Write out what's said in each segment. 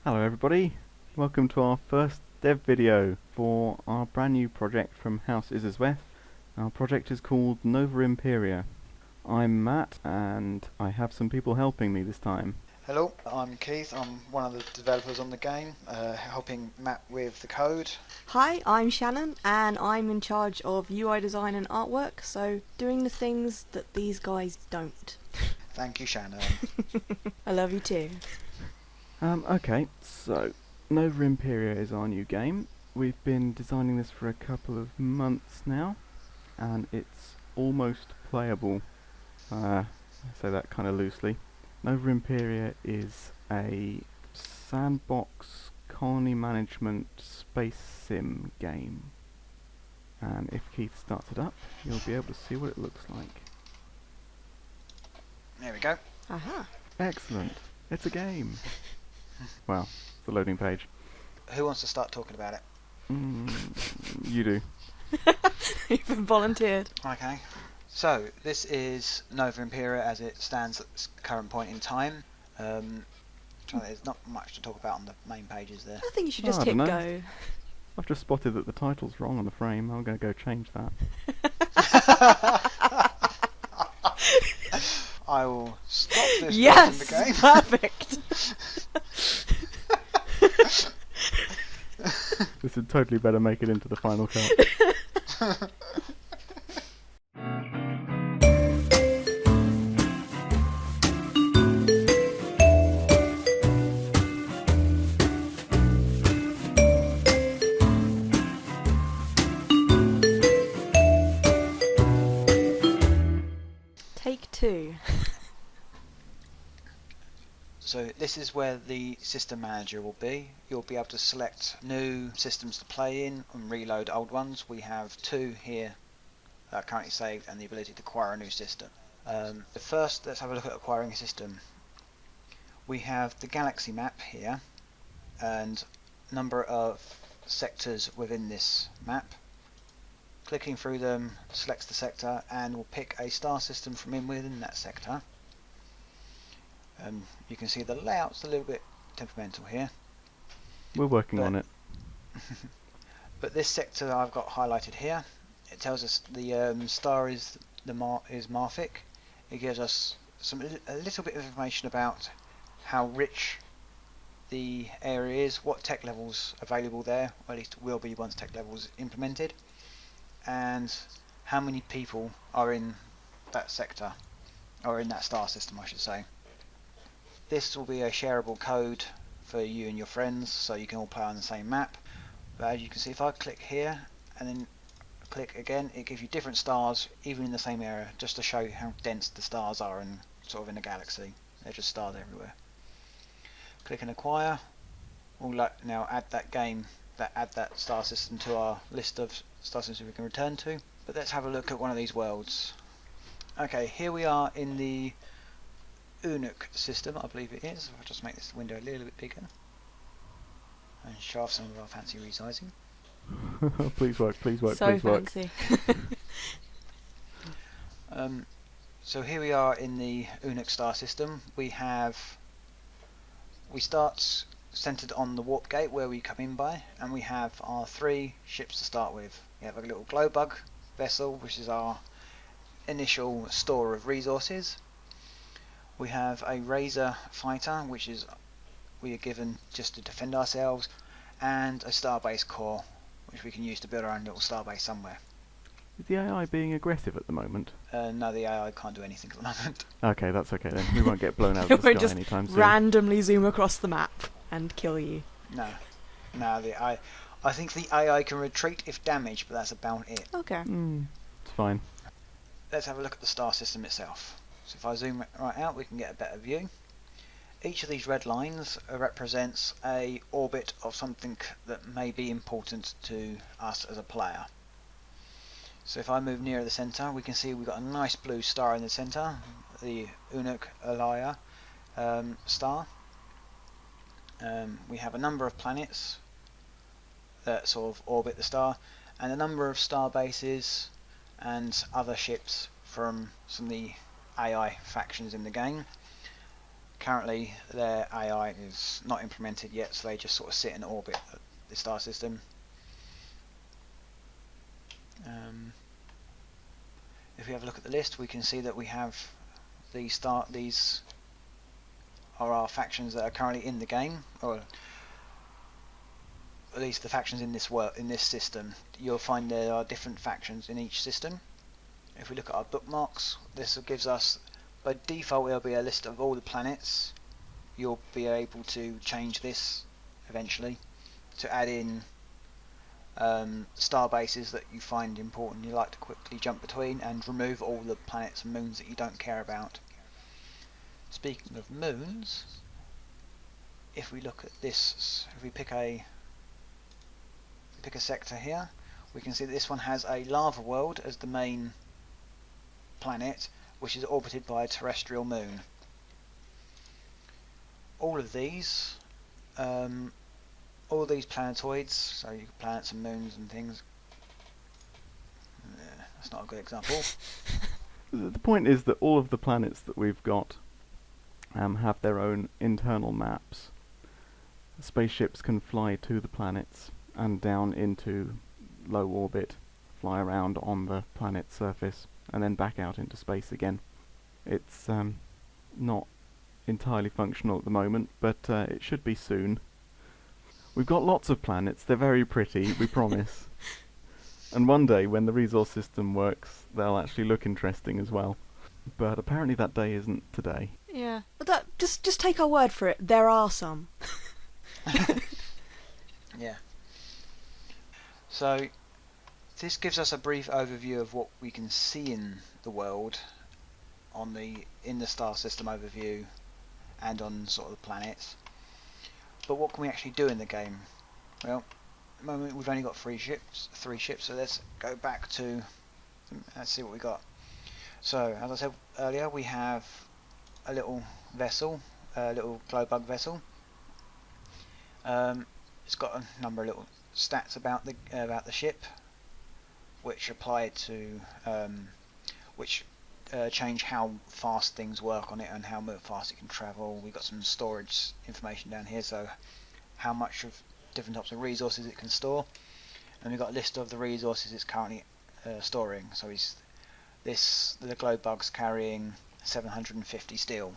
Hello everybody, welcome to our first dev video for our brand new project from House Izezweth. Our project is called Nova Imperia. I'm Matt and I have some people helping me this time. Hello, I'm Keith. I'm one of the developers on the game, helping Matt with the code. Hi, I'm Shannon and I'm in charge of UI design and artwork, so doing the things that these guys don't. Thank you, Shannon. I love you too. Okay, so Nova Imperia is our new game. We've been designing this for a couple of months now and it's almost playable. I say that kind of loosely. Nova Imperia is a sandbox colony management space sim game. And if Keith starts it up, you'll be able to see what it looks like. There we go. Aha. Excellent. It's a game. Well, it's the loading page. Who wants to start talking about it? You do. You've been volunteered. Okay. So, this is Nova Imperia as it stands at this current point in time. There's not much to talk about on the main pages there. I think you should Oh, just I hit dunno. go. I've just spotted that the title's wrong on the frame. I'm going to go change that. I will stop this Yes, from the game. perfect. This would totally better make it into the final cut. Take two. So this is where the system manager will be. You'll be able to select new systems to play in and reload old ones. We have two here that are currently saved and the ability to acquire a new system. First, let's have a look at acquiring a system. We have the galaxy map here and a number of sectors within this map. Clicking through them selects the sector and will pick a star system from within that sector. You can see the layout's a little bit temperamental here. We're working on it. But this sector I've got highlighted here, it tells us the star is Marthic. It gives us a little bit of information about how rich the area is, what tech levels available there, or at least will be once tech levels implemented, and how many people are in that sector, or in that star system I should say. This will be a shareable code for you and your friends, so you can all play on the same map. But as you can see, if I click here and then click again, it gives you different stars even in the same area, just to show you how dense the stars are in a galaxy. They're just stars everywhere. Click and acquire. We'll now add that star system to our list of star systems we can return to. But let's have a look at one of these worlds. Okay, here we are in the Unuk system, I believe it is. I'll just make this window a little bit bigger and show off some of our fancy resizing. Please work, please work, So please work. fancy. So here we are in the Unuk star system. We start centered on the warp gate where we come in by, and we have our three ships to start with. We have a little glowbug vessel, which is our initial store of resources. We have a Razor fighter, which is we are given just to defend ourselves, and a starbase core, which we can use to build our own little starbase somewhere. Is the AI being aggressive at the moment? No, the AI can't do anything at the moment. Okay, that's okay then. We won't get blown out It of the won't sky just anytime soon. randomly zoom across the map and kill you. No, I think the AI can retreat if damaged, but that's about it. Okay. It's fine. Let's have a look at the star system itself. So if I zoom right out, we can get a better view. Each of these red lines represents a orbit of something that may be important to us as a player. So if I move nearer the center, we can see we've got a nice blue star in the center, the Unuk Alaya star. We have a number of planets that sort of orbit the star, and a number of star bases and other ships from some of the AI factions in the game. Currently, their AI is not implemented yet, so they just sort of sit in orbit at the star system. If we have a look at the list, we can see that we have these are our factions that are currently in the game, or at least the factions in this system. You'll find there are different factions in each system. If we look at our bookmarks, this gives us, by default, it'll be a list of all the planets. You'll be able to change this eventually to add in star bases that you find important, you like to quickly jump between, and remove all the planets and moons that you don't care about. Speaking of moons, if we look at this, if we pick a sector here, we can see that this one has a lava world as the main planet, which is orbited by a terrestrial moon. All these planetoids, so you planets and moons and things. That's not a good example. The point is that all of the planets that we've got have their own internal maps. Spaceships can fly to the planets and down into low orbit, fly around on the planet's surface, and then back out into space again. It's not entirely functional at the moment, but it should be soon. We've got lots of planets, they're very pretty, we promise. And one day, when the resource system works, they'll actually look interesting as well. But apparently that day isn't today. Yeah. But just take our word for it, there are some. Yeah. So this gives us a brief overview of what we can see in the world in the star system overview and on sort of the planets. But what can we actually do in the game? Well, at the moment we've only got three ships, so let's go back to, let's see what we got. So, as I said earlier, we have a little vessel, a little glow bug vessel. It's got a number of little stats about the ship, which apply to change how fast things work on it and how fast it can travel. We've got some storage information down here, so how much of different types of resources it can store, and we've got a list of the resources it's currently storing. So the glow bug's carrying 750 steel,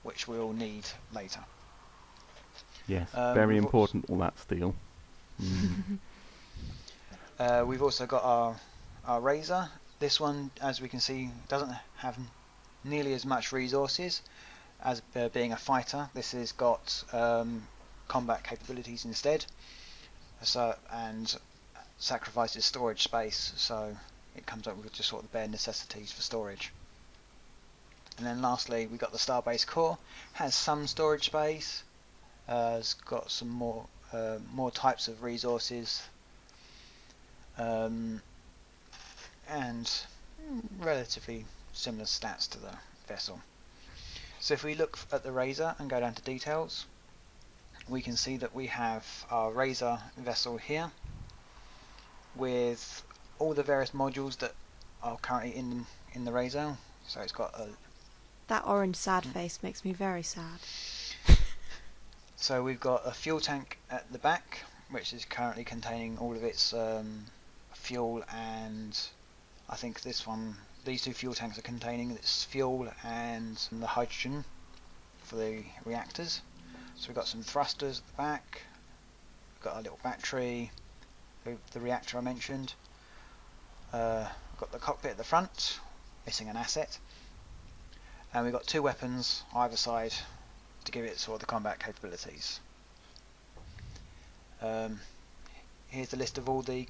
which we'll need later. Yes, very important, all that steel. We've also got our Razor. This one, as we can see, doesn't have nearly as much resources as being a fighter. This has got combat capabilities instead, and sacrifices storage space, so it comes up with just sort of the bare necessities for storage. And then lastly, we've got the Starbase Core. Has some storage space, has got some more types of resources, and relatively similar stats to the vessel. So if we look at the Razor and go down to details, we can see that we have our Razor vessel here with all the various modules that are currently in the Razor. So it's got that orange sad face makes me very sad. So we've got a fuel tank at the back, which is currently containing all of its fuel, and I think these two fuel tanks are containing its fuel and the hydrogen for the reactors. So we've got some thrusters at the back, we've got a little battery, the reactor I mentioned, we've got the cockpit at the front, missing an asset, and we've got two weapons either side to give it sort of the combat capabilities. Here's the list of all the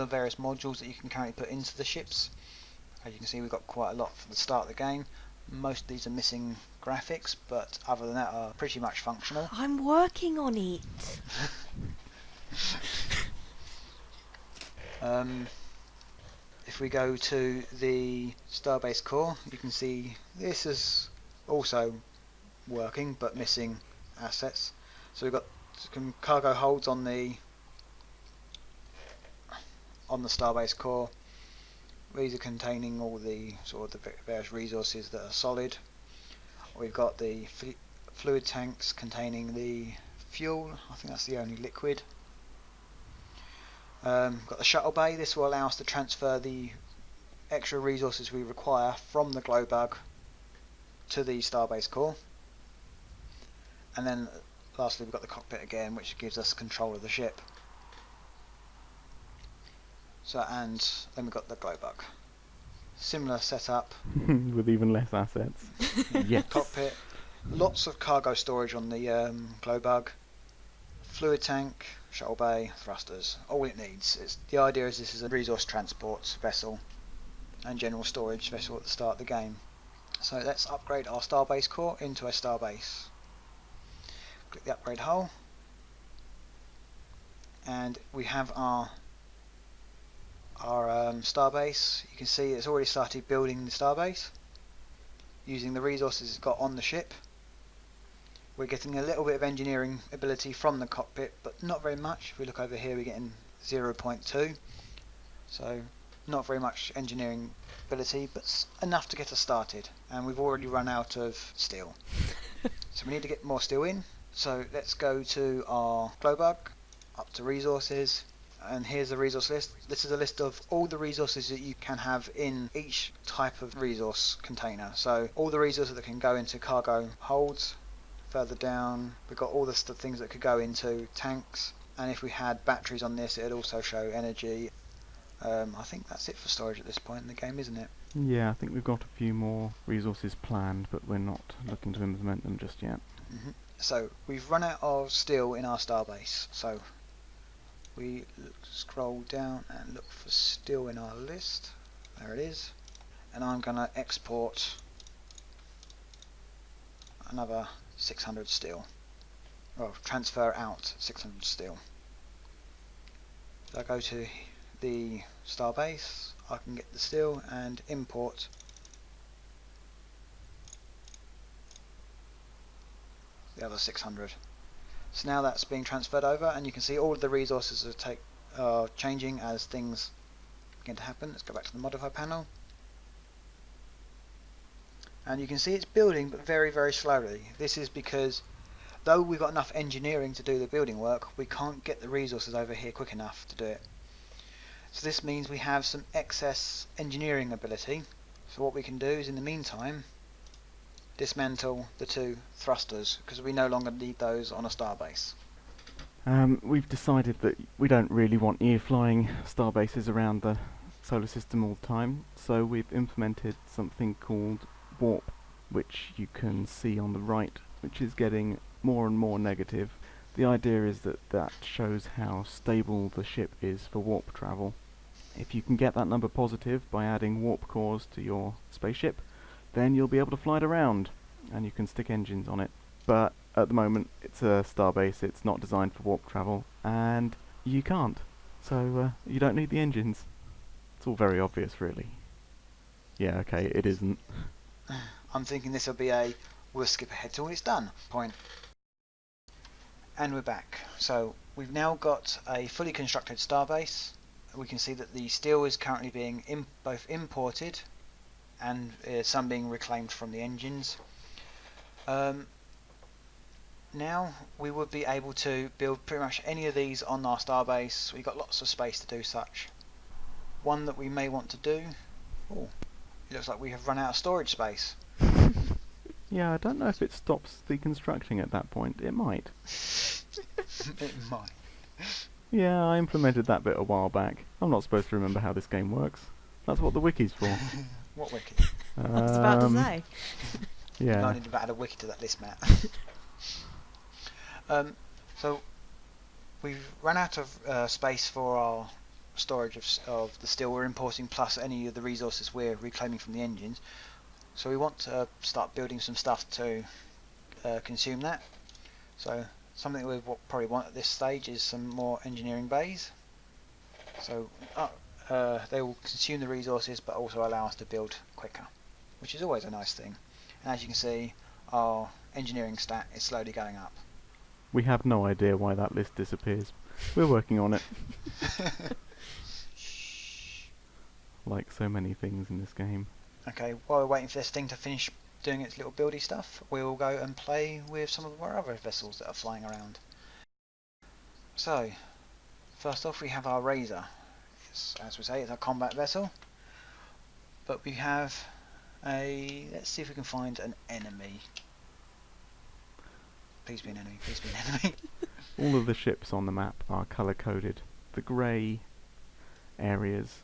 various modules that you can currently put into the ships. As you can see, we've got quite a lot for the start of the game. Most of these are missing graphics, but other than that are pretty much functional. I'm working on it. If we go to the Starbase Core, you can see this is also working but missing assets. So we've got some cargo holds on the Starbase Core. These are containing all the sort of the various resources that are solid. We've got the fluid tanks containing the fuel. I think that's the only liquid. Got the shuttle bay. This will allow us to transfer the extra resources we require from the glowbug to the starbase core. And then lastly we've got the cockpit again, which gives us control of the ship. So, and then we've got the glowbug. Similar setup. With even less assets. Yes. Cockpit. Lots of cargo storage on the glowbug. Fluid tank, shuttle bay, thrusters. All it needs. The idea is this is a resource transport vessel and general storage vessel at the start of the game. So let's upgrade our starbase core into a starbase. Click the upgrade hull. And we have our starbase. You can see it's already started building the starbase using the resources it's got on the ship. We're getting a little bit of engineering ability from the cockpit, but not very much. If we look over here, we're getting 0.2, so not very much engineering ability, but enough to get us started. And we've already run out of steel, so we need to get more steel in. So let's go to our glowbug, up to resources, and here's the resource list. This is a list of all the resources that you can have in each type of resource container. So all the resources that can go into cargo holds. Further down we've got all the things that could go into tanks, and if we had batteries on this, it would also show energy. I think that's it for storage at this point in the game, isn't it? Yeah, I think we've got a few more resources planned, but we're not looking to implement them just yet. So we've run out of steel in our starbase, so we scroll down and look for steel in our list. There it is. And I'm going to export another 600 steel. Well, transfer out 600 steel. So I go to the starbase, I can get the steel and import the other 600. So now that's being transferred over, and you can see all of the resources are changing as things begin to happen. Let's go back to the modify panel. And you can see it's building, but very, very slowly. This is because though we've got enough engineering to do the building work, we can't get the resources over here quick enough to do it. So this means we have some excess engineering ability. So what we can do is, in the meantime, dismantle the 2 thrusters, because we no longer need those on a starbase. We've decided that we don't really want you flying starbases around the solar system all the time, so we've implemented something called warp, which you can see on the right, which is getting more and more negative. The idea is that that shows how stable the ship is for warp travel. If you can get that number positive by adding warp cores to your spaceship, then you'll be able to fly it around, and you can stick engines on it. But at the moment it's a starbase, it's not designed for warp travel, and you can't. So you don't need the engines. It's all very obvious, really. Yeah, okay, it isn't. I'm thinking this will be a we'll skip ahead till it's done point. And we're back. So we've now got a fully constructed starbase. We can see that the steel is currently being both imported and some being reclaimed from the engines. Now we would be able to build pretty much any of these on our starbase. We've got lots of space to do such. One that we may want to do, oh, it looks like we have run out of storage space. Yeah, I don't know if it stops deconstructing at that point. It might. It might. Yeah, I implemented that bit a while back. I'm not supposed to remember how this game works. That's what the wiki's for. What wiki? I was about to say. Yeah. I need to add a wiki to that list, Matt. So we've run out of space for our storage of the steel we're importing, plus any of the resources we're reclaiming from the engines. So we want to start building some stuff to consume that. So something we probably want at this stage is some more engineering bays. So they will consume the resources but also allow us to build quicker, which is always a nice thing. And as you can see, our engineering stat is slowly going up. We have no idea why that list disappears. We're working on it. Like so many things in this game. Okay, while we're waiting for this thing to finish doing its little buildy stuff, we'll go and play with some of our other vessels that are flying around. So, first off we have our Razor. As we say, it's a combat vessel, but we have a, let's see if we can find an enemy. Please be an enemy, please be an enemy. All of the ships on the map are colour coded. The grey areas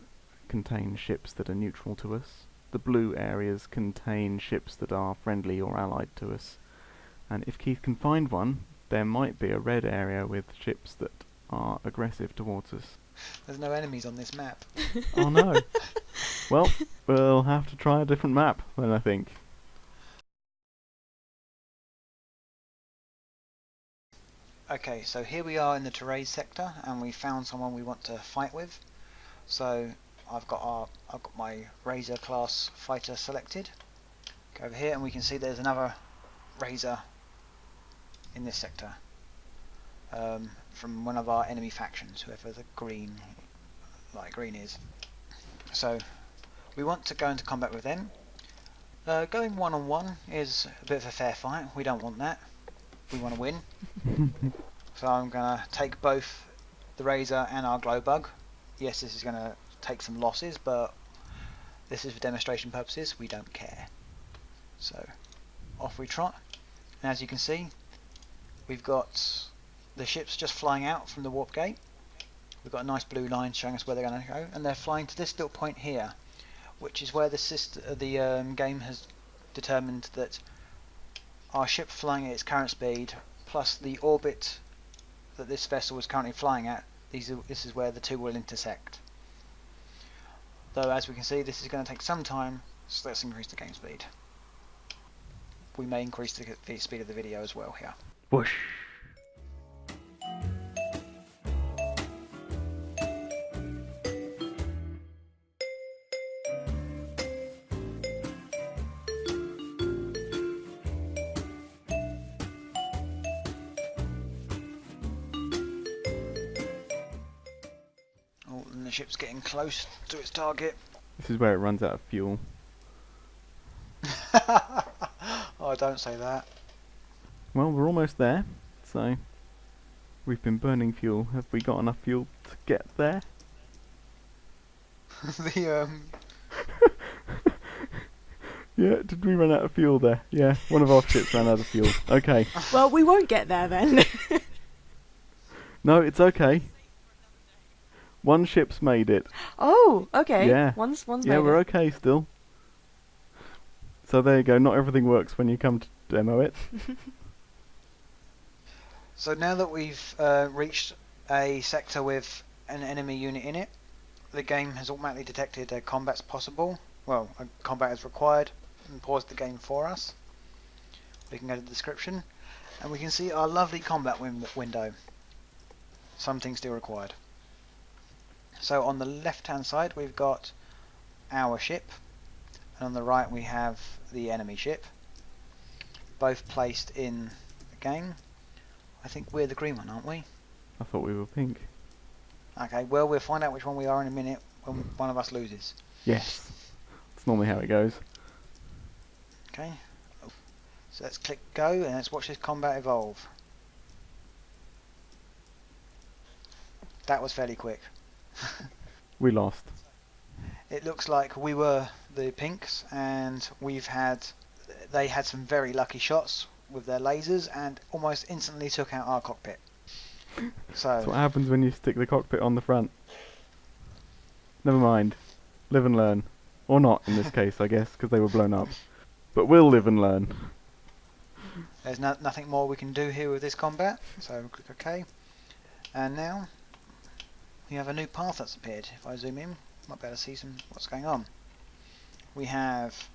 contain ships that are neutral to us. The blue areas contain ships that are friendly or allied to us. And if Keith can find one, there might be a red area with ships that are aggressive towards us. There's no enemies on this map. Oh no. Well, we'll have to try a different map then, I think. Okay, so here we are in the Therese sector, and we found someone we want to fight with. So I've got my Razor class fighter selected. Go over here, and we can see there's another Razor in this sector, from one of our enemy factions, whoever the light green is. So we want to go into combat with them. Going one-on-one is a bit of a fair fight. We don't want that. We want to win. So I'm going to take both the Razor and our Glowbug. Yes, this is going to take some losses, but this is for demonstration purposes. We don't care. So off we trot. And as you can see, we've got the ships just flying out from the warp gate. We've got a nice blue line showing us where they're going to go, and they're flying to this little point here, which is where the game has determined that our ship flying at its current speed plus the orbit that this vessel is currently flying at, this is where the two will intersect. Though as we can see, this is going to take some time, so let's increase the game speed. We may increase the speed of the video as well here. Whoosh. Oh, and the ship's getting close to its target. This is where it runs out of fuel. Oh, don't say that. Well, we're almost there, so we've been burning fuel. Have we got enough fuel to get there? Yeah, did we run out of fuel there? Yeah, one of our ships ran out of fuel. Okay. Well, we won't get there then. No, it's okay. One ship's made it. Oh, okay. Yeah. One's Yeah, made we're it. okay still. So there you go, not everything works when you come to demo it. So now that we've reached a sector with an enemy unit in it, the game has automatically detected a combat's possible. Well, a combat is required, and paused the game for us. We can go to the description, and we can see our lovely combat window. Something still required. So on the left hand side we've got our ship, and on the right we have the enemy ship, both placed in the game. I think we're the green one, aren't we? I thought we were pink. Okay, well we'll find out which one we are in a minute when one of us loses. Yes. That's normally how it goes. Okay, so let's click go and let's watch this combat evolve. That was fairly quick. We lost. It looks like we were the pinks, and they had some very lucky shots with their lasers and almost instantly took out our cockpit. So That's what happens when you stick the cockpit on the front. Never mind. Live and learn. Or not in this case, I guess, because they were blown up. But we'll live and learn. there's nothing more we can do here with this combat, so click OK. And now we have a new path that's appeared. If I zoom in, might be able to see what's going on. We have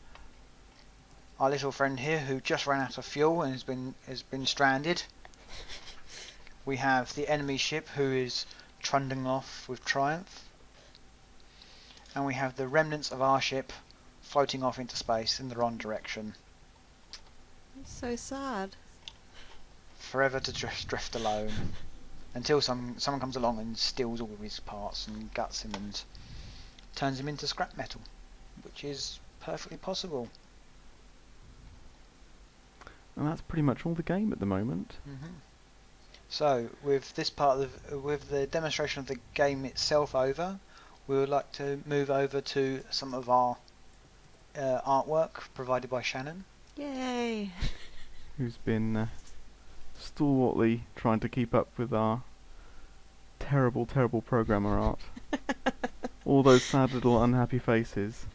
our little friend here who just ran out of fuel and has been stranded. We have the enemy ship who is trundling off with triumph, and we have the remnants of our ship floating off into space in the wrong direction, It's so sad. forever to drift alone. Until someone comes along and steals all of his parts and guts him and turns him into scrap metal, which is perfectly possible. And that's pretty much all the game at the moment. So, with this part with the demonstration of the game itself over, we would like to move over to some of our artwork provided by Shannon. Yay! Who's been stalwartly trying to keep up with our terrible, terrible programmer art. All those sad little unhappy faces.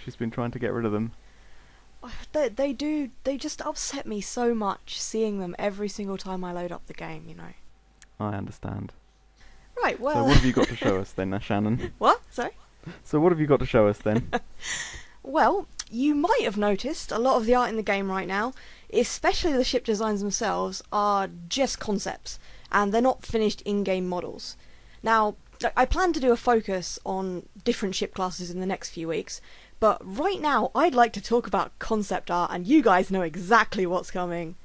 She's been trying to get rid of them. They just upset me so much seeing them every single time I load up the game, you know. I understand. Right, well... So what have you got to show us then, Shannon? What? Sorry? So what have you got to show us then? Well, you might have noticed a lot of the art in the game right now, especially the ship designs themselves, are just concepts, and they're not finished in-game models. Now, I plan to do a focus on different ship classes in the next few weeks, but right now I'd like to talk about concept art, and you guys know exactly what's coming.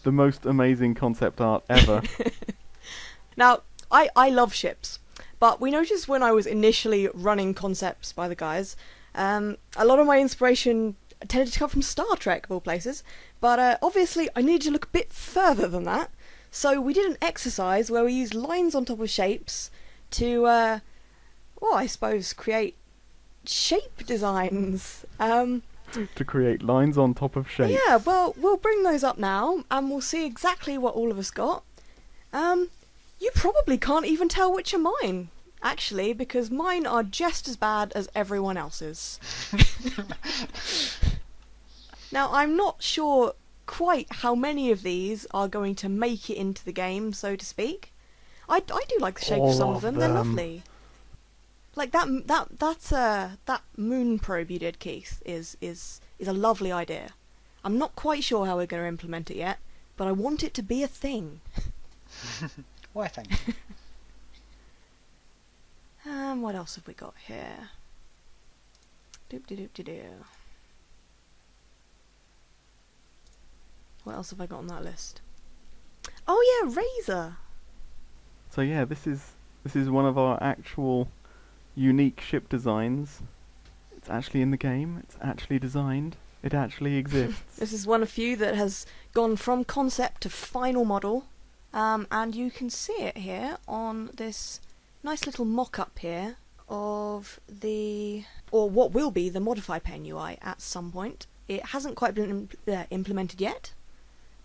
The most amazing concept art ever. Now, I love ships, but we noticed when I was initially running concepts by the guys, a lot of my inspiration tended to come from Star Trek, of all places, but obviously I needed to look a bit further than that, so we did an exercise where we used lines on top of shapes to, well, I suppose, create shape designs. To create lines on top of shapes. Yeah, well, we'll bring those up now, and we'll see exactly what all of us got. You probably can't even tell which are mine, actually, because mine are just as bad as everyone else's. Now, I'm not sure quite how many of these are going to make it into the game, so to speak. I do like the shape of some of them. They're lovely. Like that moon probe you did, Keith, is a lovely idea. I'm not quite sure how we're going to implement it yet, but I want it to be a thing. Why, thank you. What else have we got here? Doop-de-doop-de-doo. What else have I got on that list? Oh yeah, Razor! So yeah, this is one of our actual unique ship designs. It's actually in the game, it's actually designed, it actually exists. This is one of few that has gone from concept to final model, and you can see it here on this nice little mock-up here of what will be the Modify Pane UI at some point. It hasn't quite been implemented yet,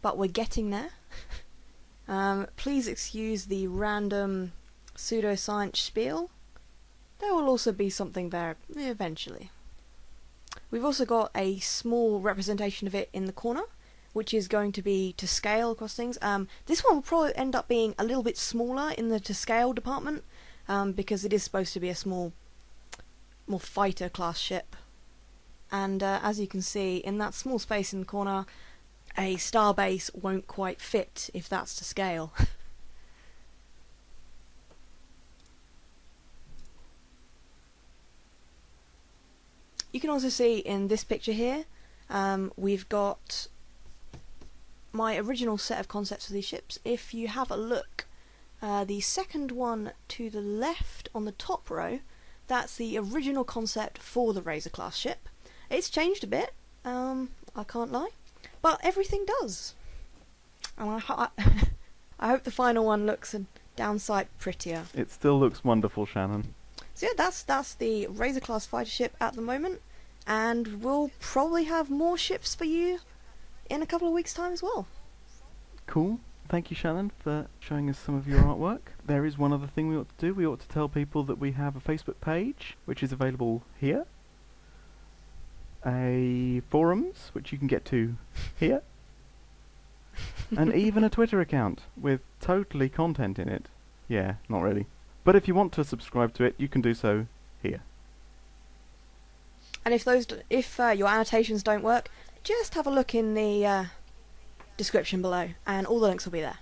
but we're getting there. Please excuse the random pseudoscience spiel. There will also be something there eventually. We've also got a small representation of it in the corner, which is going to be to scale across things. This one will probably end up being a little bit smaller in the to scale department, because it is supposed to be a small, more fighter class ship. And as you can see, in that small space in the corner, a starbase won't quite fit if that's to scale. You can also see in this picture here, we've got my original set of concepts for these ships. If you have a look, the second one to the left on the top row, that's the original concept for the Razor class ship. It's changed a bit, I can't lie, but everything does. And I hope the final one looks a downside prettier. It still looks wonderful, Shannon. So yeah, that's the Razor class fighter ship at the moment, and we'll probably have more ships for you in a couple of weeks' time as well. Cool. Thank you, Shannon, for showing us some of your artwork. There is one other thing we ought to do. We ought to tell people that we have a Facebook page, which is available here. A forums, which you can get to here. And even a Twitter account with totally content in it. Yeah, not really. But if you want to subscribe to it, you can do so here. And if your annotations don't work, just have a look in the description below, and all the links will be there.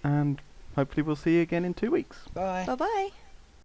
And hopefully we'll see you again in 2 weeks. Bye. Bye bye.